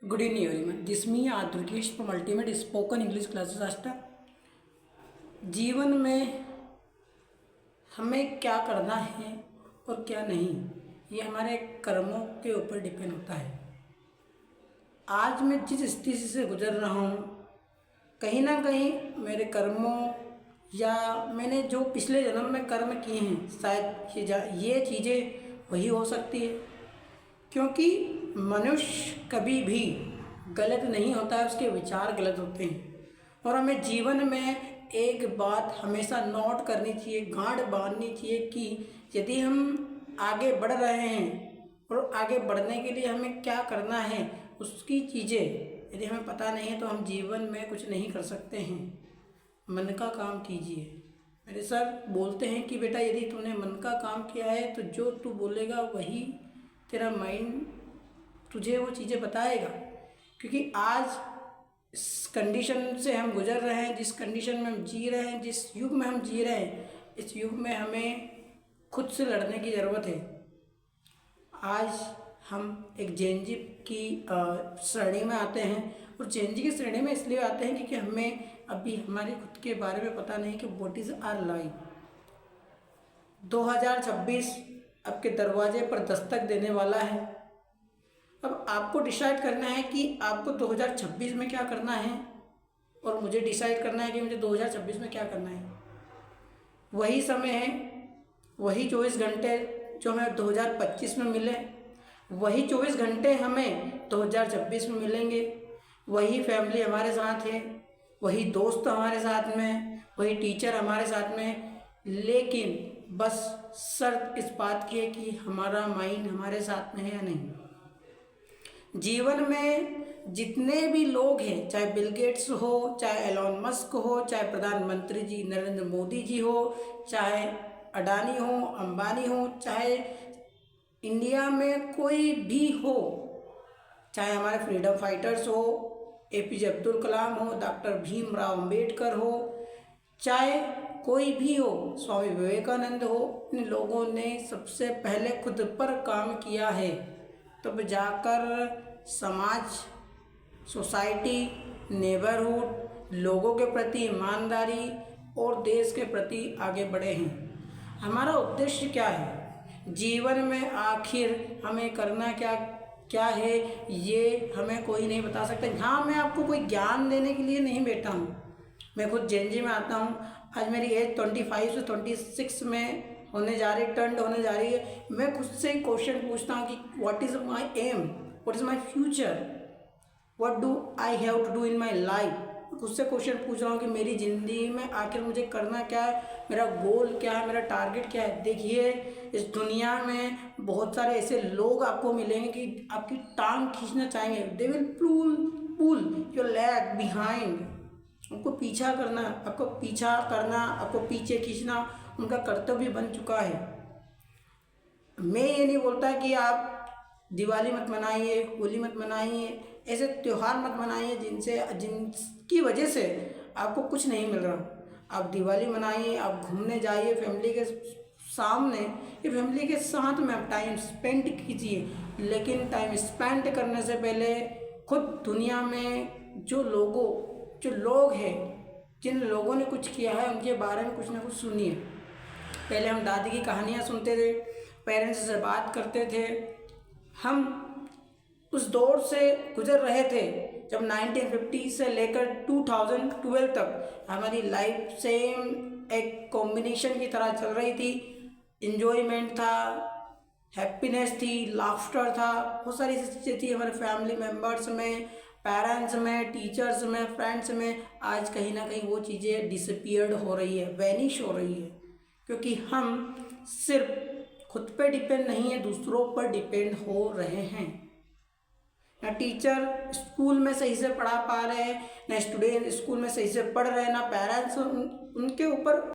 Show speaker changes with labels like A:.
A: Good evening everyone. This me Durgesh from Ultimate Spoken English Classes Master. जीवन में हमें क्या करना है और क्या नहीं, ये हमारे कर्मों के ऊपर डिपेंड होता है। आज मैं जिस स्थिति से गुजर रहा हूँ, कहीं ना कहीं मेरे कर्मों या मैंने जो पिछले जन्म में कर्म किए हैं, शायद ये चीज़ें वही हो सकती है। क्योंकि मनुष्य कभी भी गलत नहीं होता है, उसके विचार गलत होते हैं। और हमें जीवन में एक बात हमेशा नोट करनी चाहिए, गांठ बांधनी चाहिए कि यदि हम आगे बढ़ रहे हैं और आगे बढ़ने के लिए हमें क्या करना है, उसकी चीज़ें यदि हमें पता नहीं है तो हम जीवन में कुछ नहीं कर सकते हैं। मन का काम कीजिए। मेरे सर बोलते हैं कि बेटा यदि तूने मन का काम किया है तो जो तू बोलेगा वही तेरा माइंड तुझे वो चीज़ें बताएगा। क्योंकि आज इस कंडीशन से हम गुजर रहे हैं, जिस कंडीशन में हम जी रहे हैं, जिस युग में हम जी रहे हैं, इस युग में हमें खुद से लड़ने की ज़रूरत है। आज हम एक जेनजी की श्रेणी में आते हैं, और जेनजी की श्रेणी में इसलिए आते हैं क्योंकि हमें अभी हमारे खुद के बारे में पता नहीं कि व्हाट इज़ आवर लाइफ। 2026 आपके दरवाजे पर दस्तक देने वाला है। अब आपको डिसाइड करना है कि आपको 2026 में क्या करना है, और मुझे डिसाइड करना है कि मुझे 2026 में क्या करना है। वही समय है, वही 24 घंटे जो हमें 2025 में मिले, वही 24 घंटे हमें 2026 में मिलेंगे। वही फैमिली हमारे साथ है, वही दोस्त हमारे साथ में, वही टीचर हमारे साथ में। लेकिन बस शर्त इस बात की है कि हमारा माइंड हमारे साथ में है या नहीं। जीवन में जितने भी लोग हैं, चाहे बिल गेट्स हो, चाहे एलोन मस्क हो, चाहे प्रधानमंत्री जी नरेंद्र मोदी जी हो, चाहे अडानी हो, अंबानी हो, चाहे इंडिया में कोई भी हो, चाहे हमारे फ्रीडम फाइटर्स हो, APJ अब्दुल कलाम हो, डॉक्टर भीमराव अम्बेडकर हो, चाहे कोई भी हो, स्वामी विवेकानंद हो, इन लोगों ने सबसे पहले खुद पर काम किया है, तब जाकर समाज, सोसाइटी, नेबरहुड, लोगों के प्रति ईमानदारी और देश के प्रति आगे बढ़े हैं। हमारा उद्देश्य क्या है जीवन में, आखिर हमें करना क्या है, ये हमें कोई नहीं बता सकता। हाँ, मैं आपको कोई ज्ञान देने के लिए नहीं बैठा हूँ। मैं खुद जेनजी में आता हूँ। आज मेरी एज 25 से 26 में होने जा रही, टर्न होने जा रही है। मैं खुद से क्वेश्चन पूछता हूँ कि what is my aim, what is my future, what do I have to do in my life. खुद से क्वेश्चन पूछ रहा हूँ कि मेरी ज़िंदगी में आखिर मुझे करना क्या है, मेरा गोल क्या है, मेरा टारगेट क्या है। देखिए, इस दुनिया में बहुत सारे ऐसे लोग आपको मिलेंगे कि आपकी टांग खींचना चाहेंगे। They will pull your leg behind. आपको पीछा करना, आपको पीछे खींचना उनका कर्तव्य बन चुका है। मैं ये नहीं बोलता कि आप दिवाली मत मनाइए, होली मत मनाइए, ऐसे त्यौहार मत मनाइए जिनकी वजह से आपको कुछ नहीं मिल रहा। आप दिवाली मनाइए, आप घूमने जाइए फैमिली के सामने या फैमिली के साथ में आप टाइम स्पेंड कीजिए। लेकिन टाइम स्पेंड करने से पहले खुद दुनिया में जो लोग हैं, जिन लोगों ने कुछ किया है, उनके बारे में कुछ ना कुछ सुनिए। पहले हम दादी की कहानियाँ सुनते थे, पेरेंट्स से बात करते थे। हम उस दौर से गुजर रहे थे जब 1950 से लेकर 2012 तक हमारी लाइफ सेम एक कॉम्बिनेशन की तरह चल रही थी। इन्जॉयमेंट था, हैप्पीनेस थी, लाफ्टर था, बहुत सारी ऐसी चीज़ें थी हमारे फैमिली मेम्बर्स में, पेरेंट्स में, टीचर्स में, फ्रेंड्स में। आज कहीं ना कहीं वो चीज़ें डिसअपीयर्ड हो रही है, वैनिश हो रही है। क्योंकि हम सिर्फ खुद पे डिपेंड नहीं है, दूसरों पर डिपेंड हो रहे हैं। ना टीचर स्कूल में सही से पढ़ा पा रहे हैं, ना स्टूडेंट स्कूल में सही से पढ़ रहे हैं, ना पेरेंट्स उनके ऊपर